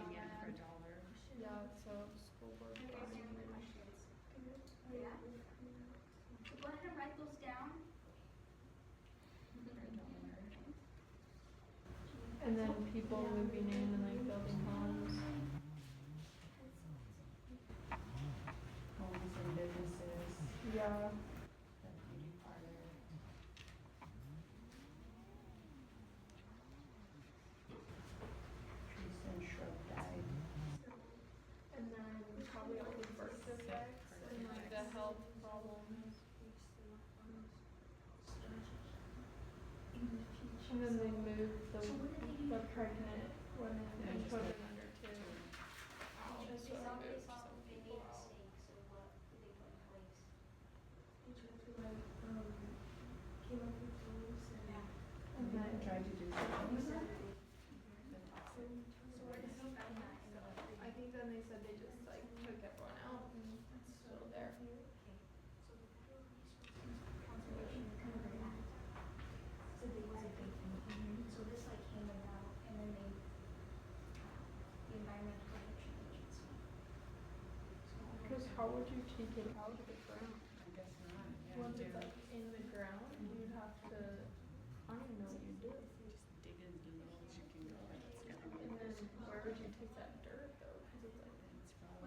going in for mad. $1. Yeah, so school board. Can you guys answer the questions? Yeah. So go ahead and write those down. For $1. And then people moving in and like building homes. Homes and businesses, Yeah. the beauty parlor. Trees and shrub died. And then probably all the birth defects and like the health problems. And then they moved the pregnant women and children under 2 out. They So saw, they they moved saw, some they made people out. mistakes, so what did they put in place? They tried to came up with rules and And They then tried to do something with that. So what is so bad in that? I think then they said they just like took everyone out and it's still there. Okay. So the Federal Resources Conservation Act. So they was a big thing. So this like came about and then they, the Environmental Protection Agency. Because how would you take it out of the ground? I guess not, yeah. Once it's do- like in the ground, you'd have to, I don't even know what you'd do. Just dig as low as you can go, and it's gonna And be. then where would you take that dirt though? Because it's like,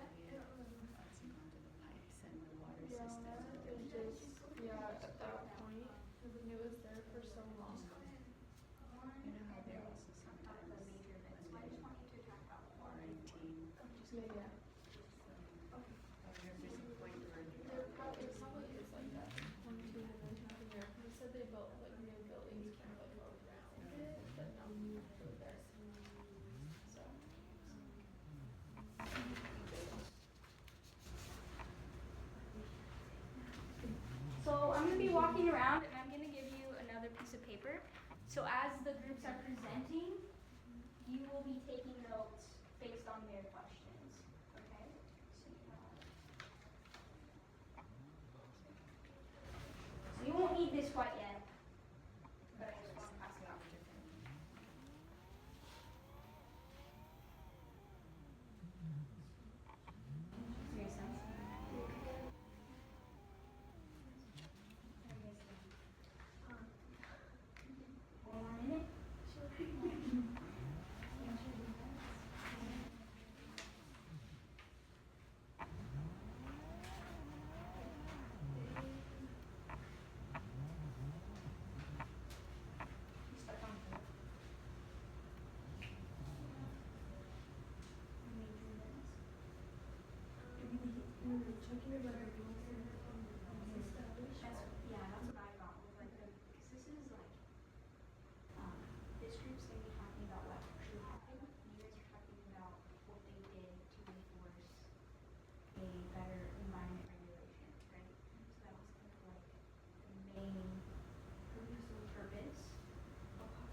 It's probably bouncing onto the pipes and the water yeah, system. it just, yeah, at that point, it was there for so long. You know how there also sometimes The major events. So I just want you to talk about quarantine. Yeah. I wonder if there's a point where It probably is like that. Quarantine and then nothing there. They said they built like new buildings kind of like around it, but no new food there. So. So I'm going to be walking around and I'm going to give you another piece of paper. So as the groups are presenting, you will be taking notes based on their questions. Okay? So you won't need this quite yet, but I just want to pass it out. Very sensitive. One more minute. Stuck on the talking about our goals and established. That's what I got with like because this is like this group's gonna be talking about what actually happened. You guys are talking about what they did to enforce a better environment regulation, right? So that was kind of like the main purpose of how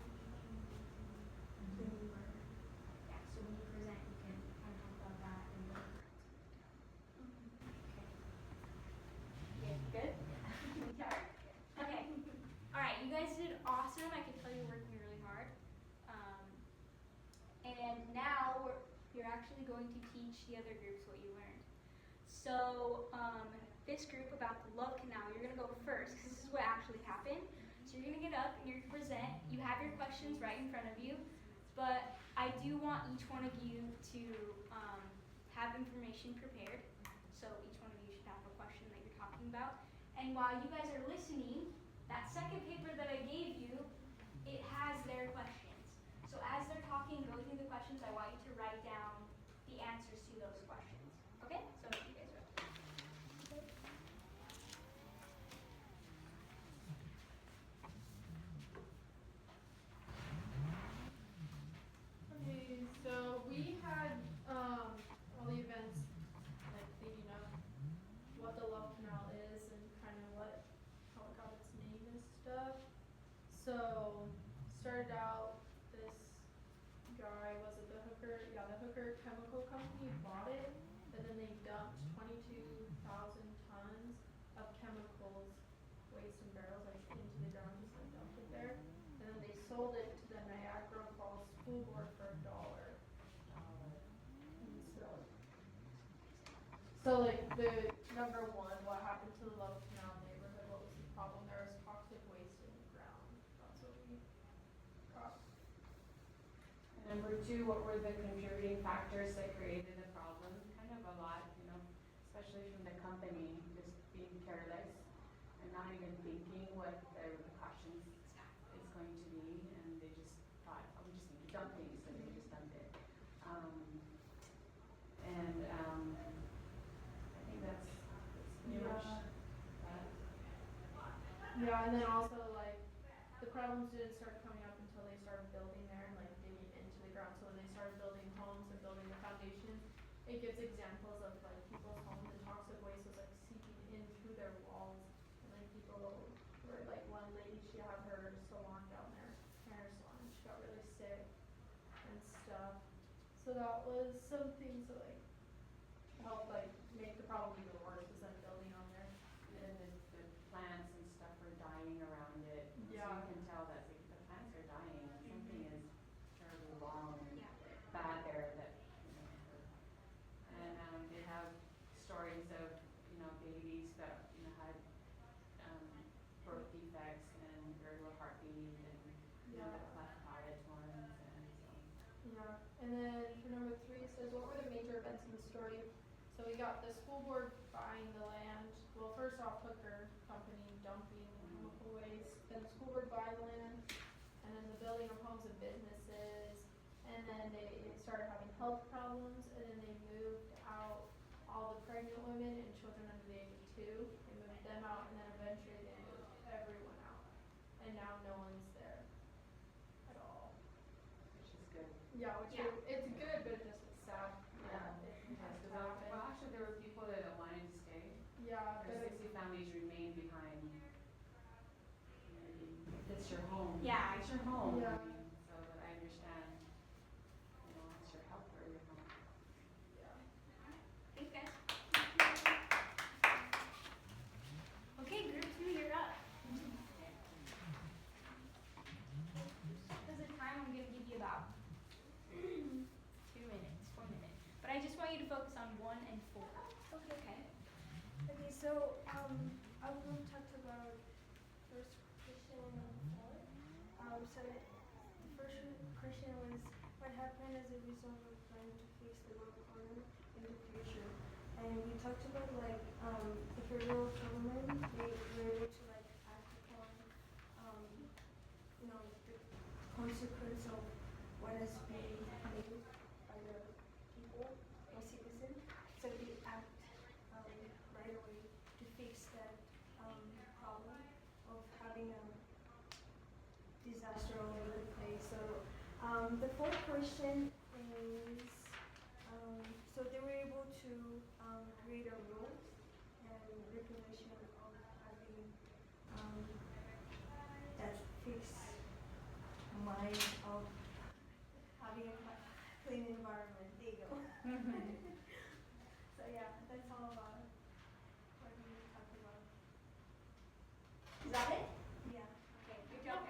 we yeah, so when you present you can kind of talk about that and what Okay. Good? Okay. All right, you guys did awesome. I can tell you're working really hard. And now you're actually going to teach the other groups what you learned. So this group about the love canal, you're going to go first because this is what actually happened. So you're going to get up and you're going to present. You have your questions right in front of you. But I do want each one of you to have information prepared. So each one of you should have a question that you're talking about. And while you guys are listening, that second paper that I gave you, it has their questions. So as they're talking, go through the questions, I want you to write down the answers to those questions. Okay? So you guys ready? Okay. Okay, so we had all the events like leading up what the love canal is and kind of how it got its name and stuff. So started out this guy, was it the Hooker? Yeah, the Hooker Chemical Company bought it, and then they dumped 22,000 tons of chemicals, waste and barrels like into the ground, just like dumped it there. And then they sold it to the Niagara Falls School Board for $1. So like the number one, what happened to the Love Canal neighborhood? What was the problem? There was toxic waste in the ground. That's what we got. Number two, what were the contributing factors that created the problem? Kind of a lot, especially from the company, just being careless and not even thinking what the repercussions is going to be, and they just thought, oh, we just need to dump things, so they just dumped it. I think that's pretty much that. Yeah, and then also like the problems didn't start coming up until they started building there and like digging into the ground. So when they started building homes and building the foundations, it gives examples of like people's homes and toxic waste was like seeping in through their walls, and like people were like one lady, she had her salon down there, hair salon, and she got really sick and stuff. So that was some things that like helped like make the problem even worse was them building on there. And the plants and stuff were dying around it. Yeah. So you can tell that the plants are dying. Something is terribly wrong and Yeah. bad there that, and they have stories of, babies that, had birth defects and irregular heartbeat and, Yeah. the cleft-palate ones and so. Yeah, and then for number three, it says, what were the major events in the story? So we got the school board buying the land. Well, first off, Hooker Company dumping chemical waste, then the school board buying the land, and then the building of homes and businesses, and then they started having health problems, and then they moved out all the pregnant women and children under the age of 2. They moved them out, and then eventually they moved everyone out, and now no one's there at all. Which is good. Yeah, which Yeah. it's good, but it just is sad. Yeah. It has to Well, happen. actually, there were people that wanted to stay. Yeah, Or but 60 families remained behind. It's your home. Yeah. It's your home. Yeah. So that I understand, it's your help or your home. yeah. Thanks, guys. Okay, group 2, you're up. Because of time, I'm going to give you about 2 minutes, 4 minutes. But I just want you to focus on 1 and 4. Okay. Okay, so I was going to talk about first question and four. So the first question was what happened as a result of trying to fix the world problem in the future. And we talked about the federal government, they were able to act upon the consequence of what has been made by the people or citizens. So they act right away to fix that problem of having a disaster all over the place. So the fourth question is, so they were able to create a rule and regulation of having that fixed mind of having a clean environment. There you go. So yeah, that's all about what we talked about. Is that it? Yeah. Okay, good job.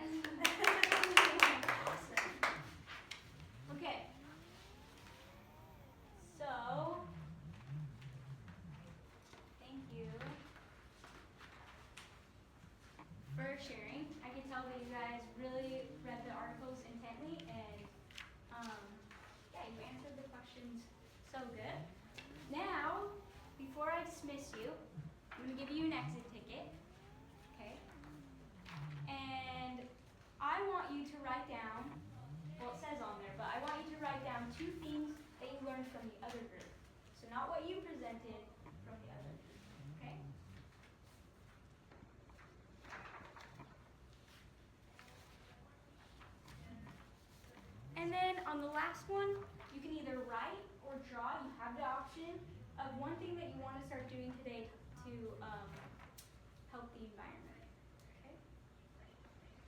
Awesome. Okay. So, thank you for sharing. I can tell that you guys really read the articles intently and yeah, you answered the questions so good. Now, before I dismiss you, I'm going to give you an exit ticket. Okay? And I want you to write down, well, it says on there, but I want you to write down 2 things that you learned from the other group. So not what you presented, from the other group. Okay? And then on the last one, you can either write or draw. You have the option of one thing that you want to start doing today to help the environment. Okay?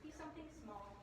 Do something small.